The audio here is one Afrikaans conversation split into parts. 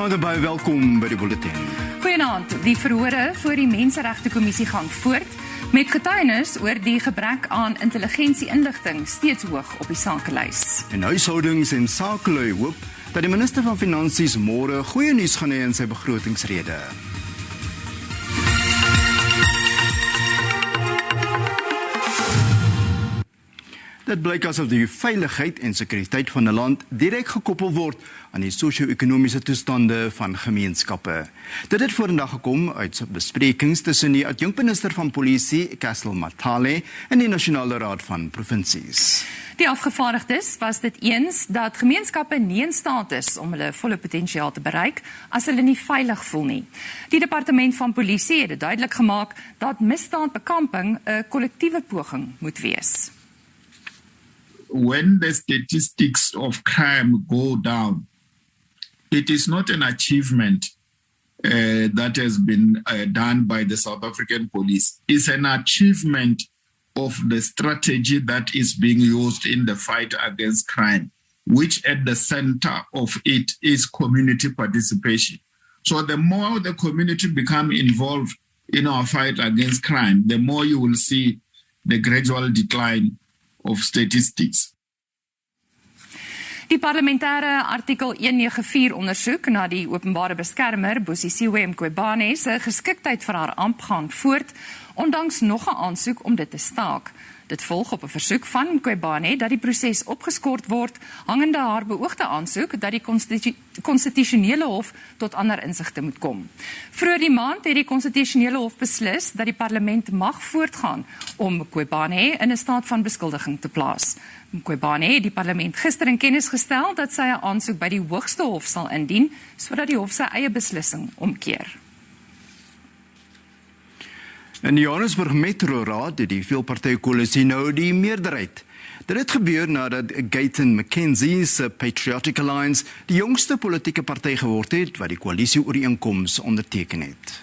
Goeienaand en baie welkom by die Bulletin. Goeienaand, die verhore voor die Menseregtekommissie gaan voort met getuienis oor die gebrek aan intelligensie-inligting steeds hoog op die sakelys. En huishoudings en sakelui hoop dat die minister van Finansies môre goeie nuus gaan hê in sy begrotingsrede. Dit blyk asof die veiligheid en sekuriteit van 'n land direk gekoppel word aan die sosio-ekonomiese toestande van gemeenskappe. Dit het vorendag gekom uit besprekings tussen die Adjunkminister van Polisie, Cassel Mathale, en die Nasionale Raad van Provinsies. Die afgevaardigdes was dit eens dat gemeenskappe nie in staat is om hulle volle potensiaal te bereik as hulle nie veilig voel nie. Die departement van Polisie het dit duidelik gemaak dat misdaadbekamping 'n kollektiewe poging moet wees. When the statistics of crime go down, it is not an achievement that has been done by the South African police. It's an achievement of the strategy that is being used in the fight against crime, which at the center of it is community participation. So the more the community become involved in our fight against crime, the more you will see the gradual decline of statistics. Die parlementêre artikel 194 ondersoek na die Openbare Beskermer, Busisiwe Mkhwebane, se geskiktheid vir haar amp gaan voort, ondanks nog 'n aansoek om dit te staak. Dit volg op 'n versoek van Mkhwebane dat die proses opgeskort word, hangende haar beoogde aansoek dat die konstitusionele hof tot ander insigte moet kom. Vroeër die maand het die konstitusionele hof beslis dat die parlement mag voortgaan om Mkhwebane in 'n staat van beskuldiging te plaas. Mkhwebane het die parlement gister in kennis gestel dat sy 'n aansoek by die hoogste hof sal indien, sodat die hof sy eie beslissing omkeer. In die Johannesburg Metroraad het die veelpartykoalisie nou die meerderheid. Dit het gebeur nadat Gayton McKenzie se Patriotic Alliance die jongste politieke party geword het wat die koalisieooreenkoms onderteken het.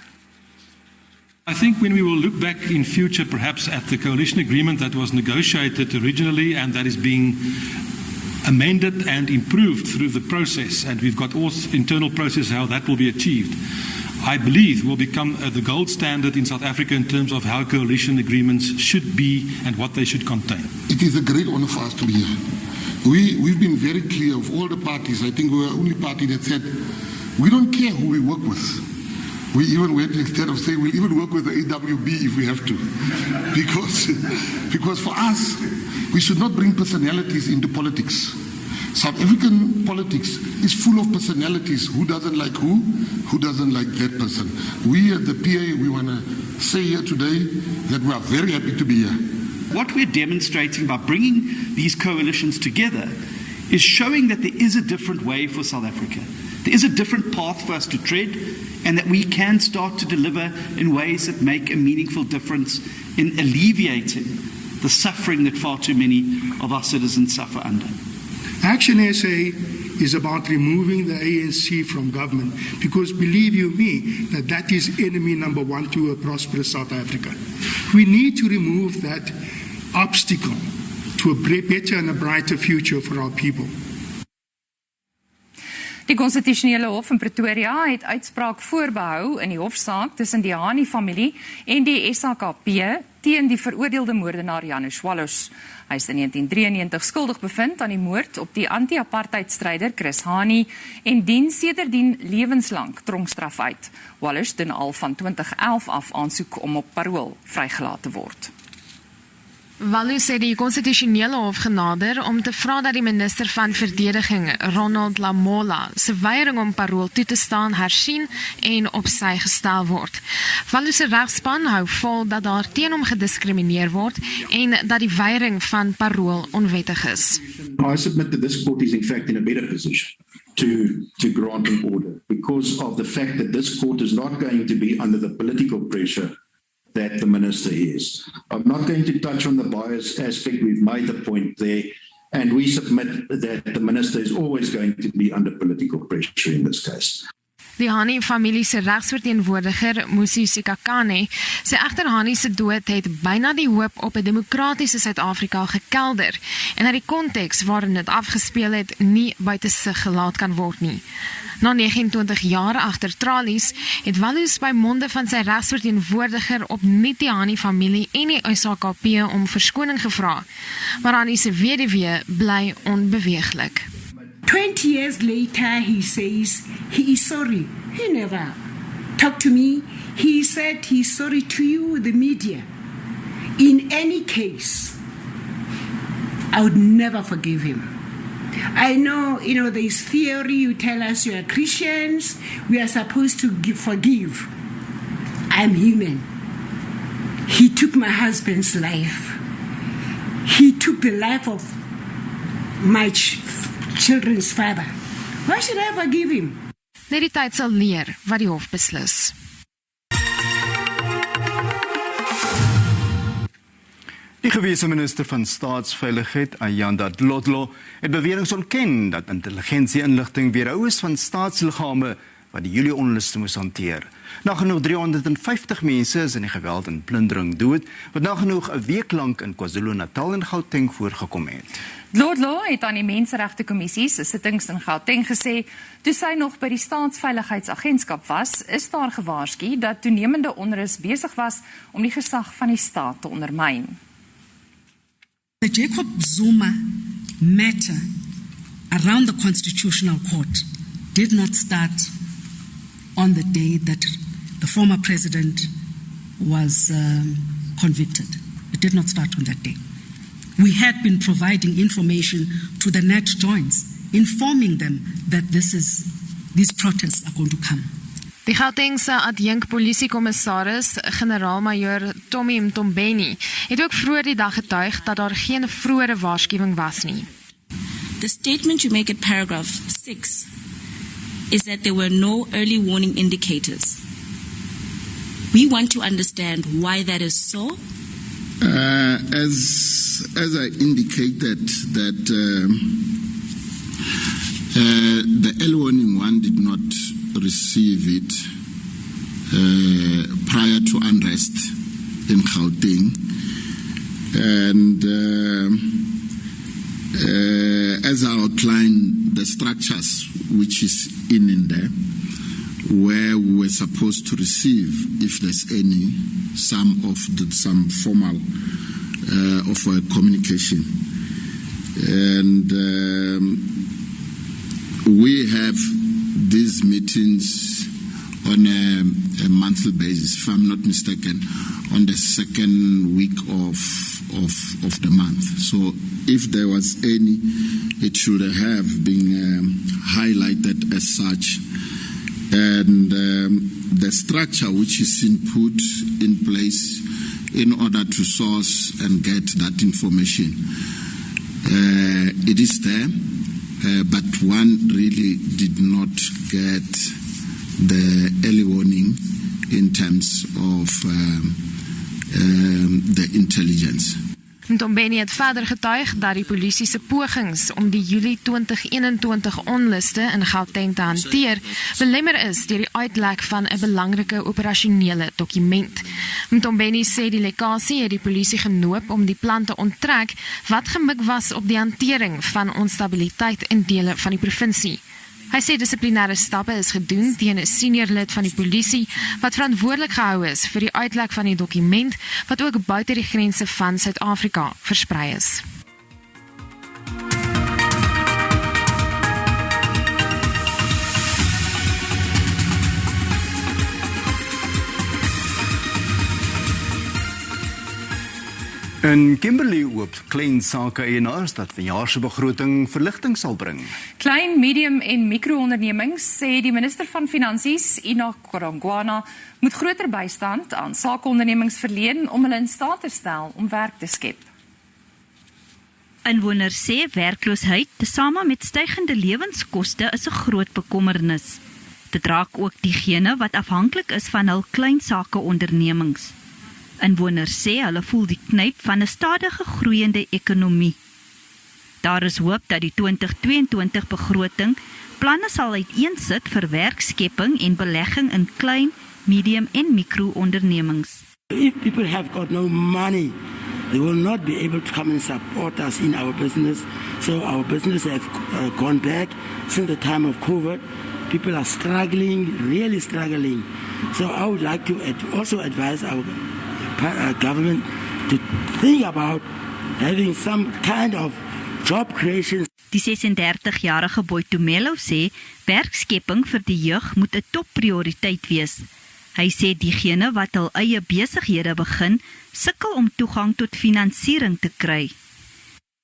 I think when we will look back in future perhaps at the coalition agreement that was negotiated originally and that is being amended and improved through the process, and we've got all internal process how that will be achieved, I believe will become the gold standard in South Africa in terms of how coalition agreements should be and what they should contain. It is a great honor for us to be here. We've been very clear of all the parties. I think we were the only party that said, we don't care who we work with. We even went instead of saying we'll even work with the AWB if we have to. Because for us, we should not bring personalities into politics. South African politics is full of personalities. Who doesn't like who doesn't like that person. We at the PA, we want to say here today that we are very happy to be here. What we're demonstrating by bringing these coalitions together is showing that there is a different way for South Africa. There is a different path for us to tread, and that we can start to deliver in ways that make a meaningful difference in alleviating the suffering that far too many of our citizens suffer under. Action SA is about removing the ANC from government, because believe you me, that is enemy number one to a prosperous South Africa. We need to remove that obstacle to a better and a brighter future for our people. Die konstitusionele hof in Pretoria het uitspraak voorbehou in die hofsaak tussen die Hani-familie en die SABC teen die veroordeelde moordenaar Walusz. Hy is in 1993 skuldig bevind aan die moord op die anti-apartheidstryder Chris Hani en dien sedertdien lewenslang tronkstraf uit. Walusz doen al van 2011 af aansoek om op parol vrygelaat te word. Walusz het die konstitusionele hof genader om te vra dat die minister van verdediging, Ronald Lamola, se weiering om parol toe te staan hersien en op sy gestel word. Walusz se regspan hou vol dat daar teen hom gediskrimineer word en dat die weiering van parol onwettig is. I submit that this court is in fact in a better position to grant an order because of the fact that this court is not going to be under the political pressure that the minister is. I'm not going to touch on the bias aspect. We've made the point there, and we submit that the minister is always going to be under political pressure in this case. Die Hani-familie se regsverteenwoordiger, Mothusika Kane, sê egter Hani se dood het byna die hoop op 'n demokratiese Suid-Afrika gekelder en dat die konteks waarin dit afgespeel het nie buite sig gelaat kan word nie. Na 29 jaar agter tralies het Walusz by monde van sy regsverteenwoordiger opnuut die Hani familie en die SABC om verskoning gevra, maar Hani se weduwee bly onbeweeglik. 20 years later, he says he is sorry. He never talked to me. He said he's sorry to you, the media. In any case, I would never forgive him. I know, there's theory, you tell us you are Christians, we are supposed to forgive. I'm human. He took my husband's life. He took the life of my children's father. Why should I forgive him? Net die tyd sal leer wat die hof beslis. Die gewese minister van Staatsveiligheid, Ayanda Dlodlo, het beweringe ontken dat intelligensie-inligting weerhou is van staatsliggame wat die Julie onluste moes hanteer. Nagenoeg 350 mense is in die geweld en plundering dood, wat nagenoeg 'n week lank in KwaZulu-Natal en Gauteng voorgekom het. Dlodlo het aan die Menseregtekommissie se sittings in Gauteng gesê, toe sy nog by die Staatsveiligheidsagentskap was, is daar gewaarsku dat toenemende onrus besig was om die gesag van die staat te ondermyn. The Jacob Zuma matter around the Constitutional Court did not start on the day that the former president was convicted. It did not start on that day. We had been providing information to the net joints, informing them that these protests are going to come. Die Gautengse Adjunkpolisiekommissaris, generaal-majoor Tommy Mkhwebane, het ook vroeër die dag getuig dat daar geen vroeëre waarskuwing was nie. The statement you make at paragraph 6 is that there were no early warning indicators. We want to understand why that is so. As I indicated that the early warning one did not receive it prior to unrest in Gauteng, and as I outlined the structures which is in there, where we were supposed to receive, if there's any, some formal of a communication, and we have these meetings on a monthly basis, if I'm not mistaken, on the second week of the month. So if there was any, it should have been highlighted as such. And the structure which is put in place in order to source and get that information, it is there. But one really did not get the early warning in terms of the intelligence. Mkhwebane het verder getuig dat die polisie se pogings om die Julie 2021 onluste in Gauteng te hanteer belemmer is deur die uitlek van 'n belangrike operasionele dokument. Mkhwebane sê die lekkasie het die polisie genoop om die plan te onttrek wat gemik was op die hantering van onstabiliteit in dele van die provinsie. Hy sê dissiplinêre stappe is gedoen teen 'n senior lid van die polisie wat verantwoordelik gehou is vir die uitlek van die dokument wat ook buite die grense van Suid-Afrika versprei is. In Kimberley hoop klein sake eienaars dat vanjaar se begroting verligting sal bring. Klein, medium en mikroondernemings, sê die minister van Finansies, Banyana, moet groter bystand aan sakeondernemings verleen om hulle in staat te stel om werk te skep. Inwoners sê werkloosheid, tesame met stygende lewenskoste, is 'n groot bekommernis. Dit raak ook diegene wat afhanklik is van hul klein sakeondernemings. Inwoners sê hulle voel die knyp van 'n stadige groeiende ekonomie. Daar is hoop dat die 2022 begroting planne sal uiteensit vir werkskepping en belegging in klein, medium en mikroondernemings. If people have got no money, they will not be able to come and support us in our business. So our business have gone back since the time of COVID. People are struggling, really struggling. So I would like to also advise our government to think about having some kind of job creation. Die 36-jarige Boitumelo sê werkskepping vir die jeug moet 'n topprioriteit wees. Hy sê diegene wat hul eie besighede begin, sukkel om toegang tot finansiering te kry.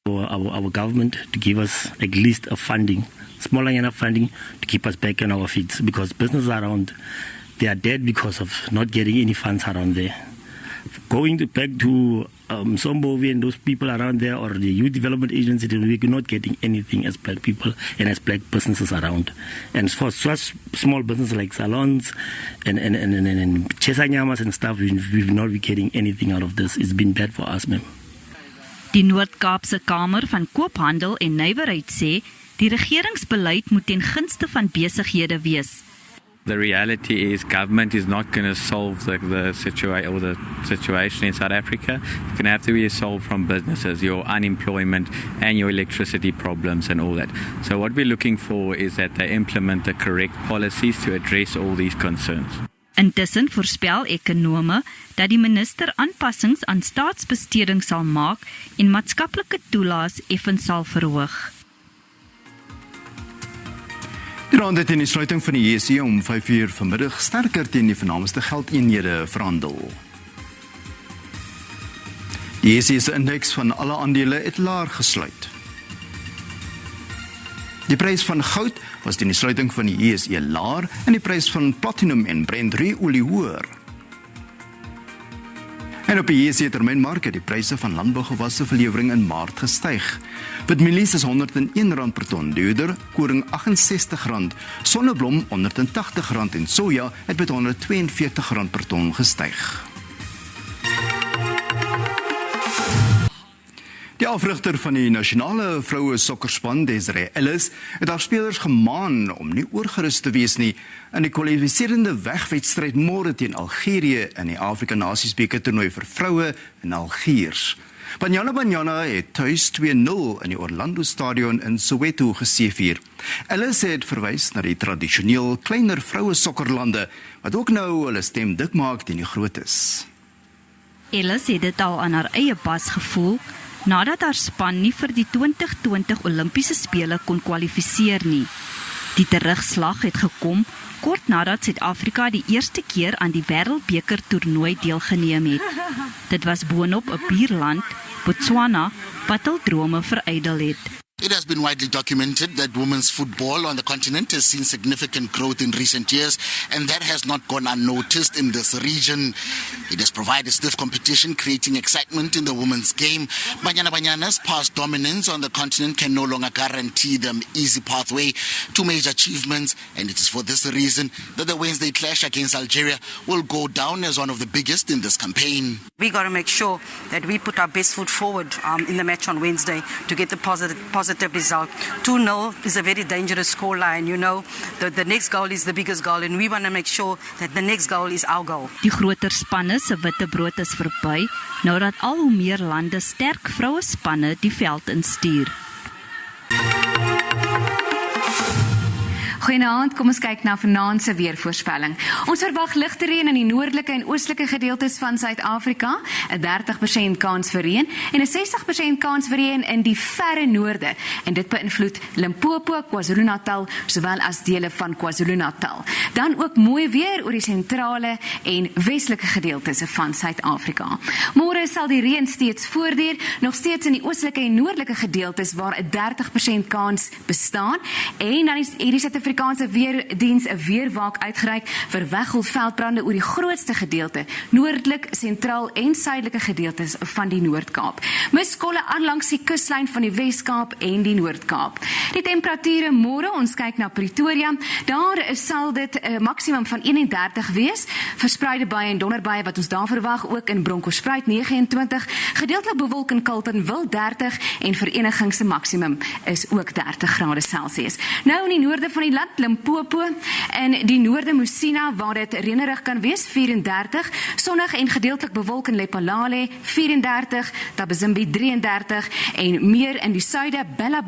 Our government to give us at least a funding, smaller enough funding to keep us back on our feet, because businesses around, they are dead because of not getting any funds around there. Going back to Sombovi and those people around there, or the youth development agency, we're not getting anything as black people and as black businesses around. And for such small businesses like salons and chesanyamas and stuff, we've not been getting anything out of this. It's been bad for us, ma'am. Die Noord-Kaapse Kamer van Koophandel en Nywerheid sê die regeringsbeleid moet ten gunste van besighede wees. The reality is government is not going to solve the situation in South Africa. It's going to have to be solved from businesses, your unemployment and your electricity problems and all that. So what we're looking for is that they implement the correct policies to address all these concerns. Intussen voorspel ekonome dat die minister aanpassings aan staatsbesteding sal maak en maatskaplike toelaas effens sal verhoog. Die rand het in die sluiting van die JSE om 5:00 vanmiddag sterker teen die vernaamste geldeenhede verhandel. Die JSE se indeks van alle aandele het laer gesluit. Die prys van goud was teen die sluiting van die JSE laer en die prys van platinum en Brent olie hoër. En op die JSE termynmark het die pryse van landbougewasse verlewering in Maart gestyg. Witmielies is R101 per ton duurder, koring R68, sonneblom R180 en soja het met R142 per ton gestyg. Die afrigter van die nasionale vroue sokkerspan, Desiree Ellis, het haar spelers gemaan om nie oorgerus te wees nie in die kwalifiserende wegwedstryd môre teen Algerië in die Afrika Nasiesbeker toernooi vir vroue in Algiers. Banyana het thuis 2-0 in die Orlando Stadion in Soweto geseëvier. Ellis het verwys na die tradisioneel kleiner vroue sokkerlande wat ook nou hulle stem dik maak teen die grootes. Ellis het dit al aan haar eie pas gevoel nadat haar span nie vir die 2020 Olimpiese Spele kon kwalifiseer nie. Die terugslag het gekom kort nadat Suid-Afrika die eerste keer aan die Wêreldbeker toernooi deelgeneem het. Dit was boonop 'n buurland, Botswana, wat hul drome verydel het. It has been widely documented that women's football on the continent has seen significant growth in recent years, and that has not gone unnoticed in this region. It has provided stiff competition, creating excitement in the women's game. Banyana's past dominance on the continent can no longer guarantee them easy pathway to major achievements, and it is for this reason that the Wednesday clash against Algeria will go down as one of the biggest in this campaign. We got to make sure that we put our best foot forward in the match on Wednesday to get the positive result. 2-0 is a very dangerous scoreline, you know. The next goal is the biggest goal, and we want to make sure that the next goal is our goal. Die groter spanne se witbrood is verby, nou dat al hoe meer lande sterk vroue spanne die veld instuur. Goeienaand, kom ons kyk na vanaand se weervoorspelling. Ons verwag ligte reën in die noordelike en oostelike gedeeltes van Suid-Afrika, 'n 30% kans vir reën en 'n 60% kans vir reën in die verre noorde. En dit beïnvloed Limpopo, KwaZulu-Natal, sowel as dele van KwaZulu-Natal. Dan ook mooi weer oor die sentrale en westelike gedeeltes van Suid-Afrika. Môre sal die reën steeds voortduur, nog steeds in die oostelike en noordelike gedeeltes waar 'n 30% kans bestaan. En dan is hierdie Suid-Afrikaanse Weerdiens 'n weerwaak uitgereik vir weggolfveldbrande oor die grootste gedeelte, noordelik, sentraal en suidelike gedeeltes van die Noord-Kaap. Miskolle aanlangs die kuslyn van die Wes-Kaap en die Noord-Kaap. Die temperature môre, ons kyk na Pretoria, daar sal dit 'n maksimum van 31 wees, verspreide baie en donderbaie wat ons daar verwag, ook in Bronkhorstspruit 29, gedeeltelik bewolk in Carletonville 30 en Vereniging se maksimum is ook 30 grade Celsius. Nou in die noorde van die land KwaZulu-Natal, Limpopo en die noorde Musina waar dit reënerig kan wees, 34, sonnig en gedeeltelik bewolk in Lephalale, 34, Tabazimbi 33 en meer in die suide, Bella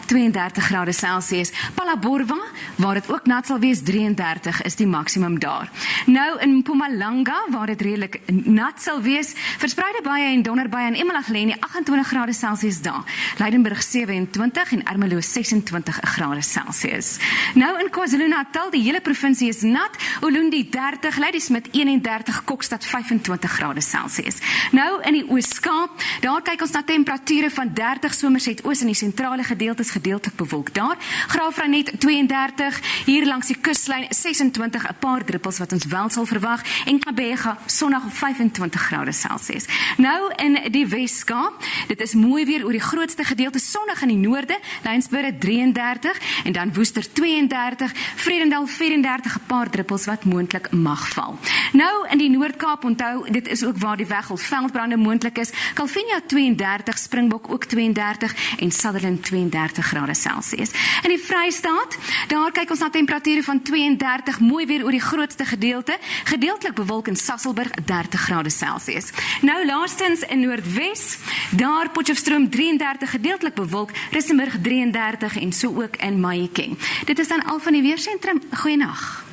32 grade Celsius. Palaborwa, waar dit ook nat sal wees, 33 is die maksimum daar. Nou in Mpumalanga, waar dit redelik nat sal wees, verspreide baie en donderbaie in Emalahleni 28 grade Celsius daar. Lydenburg 27 en Ermelo 26 grade Celsius. Nou in KwaZulu-Natal, die hele provinsie is nat, Ulundi 30, Ladysmith 31, Kokstad 25 grade Celsius. Nou in die Oos-Kaap, daar kyk ons na temperature van 30, Somerset Oos in die sentrale gedeeltes gedeeltelik bewolk daar. Graafrenet 32, hier langs die kuslyn 26, 'n paar druppels wat ons wel sal verwag en Kabega sonnig op 25 grade Celsius. Nou in die Wes-Kaap, dit is mooi weer oor die grootste gedeelte, sonnig in die noorde, Lynsburg 33 en dan Woester 32, Vredendal 34, 'n paar druppels wat moontlik mag val. Nou in die Noord-Kaap, onthou, dit is ook waar die Weggolf-veldbrande moontlik is, Calvinia 32, Springbok ook 32 en Sutherland 32 grade Celsius. In die Vrystaat, daar kyk ons na temperature van 32, mooi weer oor die grootste gedeelte, gedeeltelik bewolk in Sasolburg 30 grade Celsius. Nou laastens in Noordwes, daar Potchefstroom 33, gedeeltelik bewolk, Rissenburg 33 en so ook in Mahikeng. Dit is dan al van die weersentrum. Goeienaand.